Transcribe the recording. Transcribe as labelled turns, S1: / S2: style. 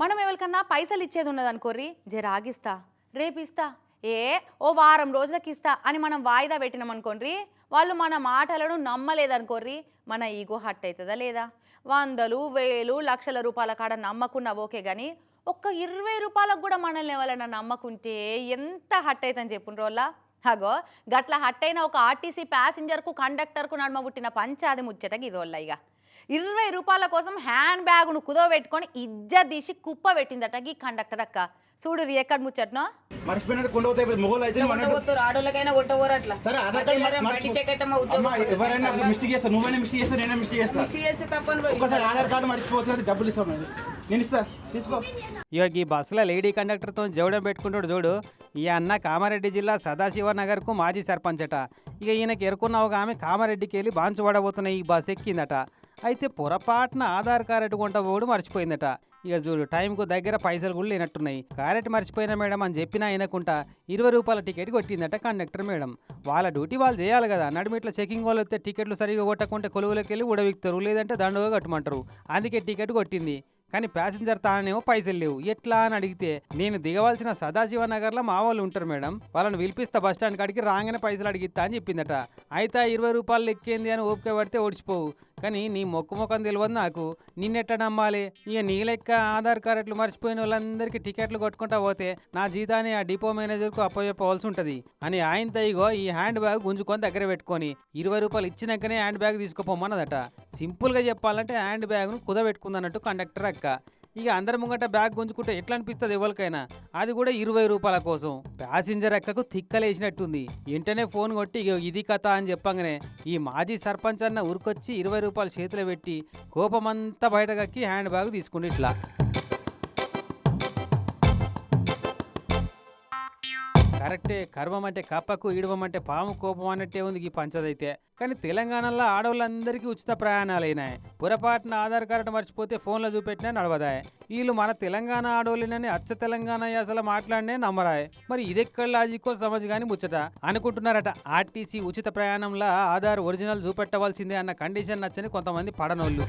S1: మనం ఎవరికన్నా పైసలు ఇచ్చేది ఉన్నదనుకోర్రి జరాగిస్తా రేపిస్తా ఓ వారం రోజులకి ఇస్తా అని మనం వాయిదా పెట్టినామనుకోండి వాళ్ళు మన మాటలను నమ్మలేదనుకోర్రి మన ఈగో హట్ అవుతుందా లేదా? వందలు వేలు లక్షల రూపాయల కాడ నమ్మకున్నా ఓకే కానీ ఒక్క 20 రూపాయలకు కూడా మనల్ని ఎవరైనా నమ్మకుంటే ఎంత హట్ అవుతుందని చెప్పుండ్రు వాళ్ళ. అగో గట్ల హట్ అయిన ఒక ఆర్టీసీ ప్యాసింజర్కు కండక్టర్కు నడుమ పుట్టిన పంచాది ముచ్చటకి ఇదోళ్ళ. ఇక 20 రూపాయల కోసం హ్యాండ్ బ్యాగ్ను కుదోబెట్టుకొని ఇజ్జత్ తీసి కుప్ప పెట్టిందట ఈ కండక్టర్ అక్క. చూడు ఎక్కడ ముచ్చట్నో
S2: మర్చిపోయినట్టు కొండవుతాయి మొగోళ్ళు అయితే
S3: ఆడోళ్ళకైనా కొట్టవరు అట్లా.
S2: సరే ఎవరైనా మిస్టేక్ చేస్తా, నువ్వైనా మిస్టేక్ చేస్తా, నేనే మిస్టేక్ చేస్తా. ఒకసారి ఆధార్ కార్డు మర్చిపోతుంది, డబ్బులు ఇస్తాం నేను ఇస్తా తీసుకో.
S4: ఇక ఈ బస్సులో లేడీ కండక్టర్తో జవడం పెట్టుకుంటాడు చూడు. ఈ అన్న కామారెడ్డి జిల్లా సదాశివనగర్కు మాజీ సర్పంచ్ అట. ఇక ఈయనకి ఎరుకున్న ఒక ఆమె కామారెడ్డికి వెళ్ళి బాన్సుపడబోతున్న ఈ బస్సు ఎక్కిందట. అయితే పొరపాటున ఆధార్ కార్డు కొంట పోడు మర్చిపోయిందట. ఇక చూడు టైంకు దగ్గర పైసలు కూడా లేనట్టున్నాయి. క్యారెట్ మర్చిపోయినా మేడం అని చెప్పినా అయినకుంటా 20 రూపాయల టికెట్ కొట్టిందట కండక్టర్ మేడం. వాళ్ళ డ్యూటీ వాళ్ళు చేయాలి కదా. నడుమిట్ల చెకింగ్ వాళ్ళు వస్తే టికెట్లు సరిగా కొట్టకుంటే కొలువులకి వెళ్ళి ఉడవిక్తారు, లేదంటే దండగా కట్టమంటారు. అందుకే టికెట్ కొట్టింది. కానీ ప్యాసింజర్ తానేమో పైసలు లేవు. ఎట్లా అని అడిగితే నేను దిగవలసిన సదాశివనగర్లో మా వాళ్ళు ఉంటారు మేడం, వాళ్ళని పిలిపిస్తా బస్ స్టాండ్ కాడికి రాగానే పైసలు అడిగిస్తా అని చెప్పిందట. అయితే 20 రూపాయలు ఎక్కింది అని ఓపిక పడితే ఓడిచిపోవు. కానీ నీ మొక్కం తెలియదు నాకు, నిన్నెట్లా నమ్మాలి? ఇక నీ లెక్క ఆధార్ కార్డులు మర్చిపోయిన వాళ్ళందరికీ టికెట్లు కొట్టుకుంటా పోతే నా జీతాన్ని ఆ డిపో మేనేజర్కు అప్పచెప్పవలసి ఉంటుంది అని ఆయనతో ఇగో ఈ హ్యాండ్ బ్యాగ్ గుంజుకొని దగ్గర పెట్టుకొని 20 రూపాయలు ఇచ్చినాకనే హ్యాండ్ బ్యాగ్ తీసుకుపోమన్నదట. సింపుల్గా చెప్పాలంటే హ్యాండ్ బ్యాగ్ను కుదబెట్టుకుందన్నట్టు కండక్టర్ అక్క. ఇక అందరి ముంగట బ్యాగ్ గుంజుకుంటే ఎట్లా అనిపిస్తుంది ఎవరికైనా, అది కూడా 20 రూపాయల కోసం. ప్యాసింజర్ ఎక్కకు తిక్కలేసినట్టుంది. వెంటనే ఫోన్ కొట్టి ఇది కథ అని చెప్పగానే ఈ మాజీ సర్పంచ్ అన్న ఉరికొచ్చి 20 రూపాయలు చేతిలో పెట్టి కోపమంతా బయటకక్కి హ్యాండ్ బ్యాగ్ తీసుకుంటే ఇట్లా. కరెక్టే, కర్మం అంటే కప్పకు, ఈడవం అంటే పాము కోపం అన్నట్టే ఉంది ఈ పంచదైతే. కానీ తెలంగాణలో ఆడవాళ్ళందరికీ ఉచిత ప్రయాణాలైనాయి. పొరపాటున ఆధార్ కార్డు మర్చిపోతే ఫోన్లో చూపెట్టినా నడవదాయి. వీళ్ళు మన తెలంగాణ ఆడవాళ్ళని అచ్చ తెలంగాణ అసలు మాట్లాడినే నమ్మరాయి. మరి ఇదెక్కడ లాజిక్కో సమజ్ కానీ ముచ్చట అనుకుంటున్నారట. ఆర్టీసీ ఉచిత ప్రయాణంలో ఆధార్ ఒరిజినల్ చూపెట్టవలసిందే అన్న కండిషన్ నచ్చని కొంతమంది పడనోళ్ళు.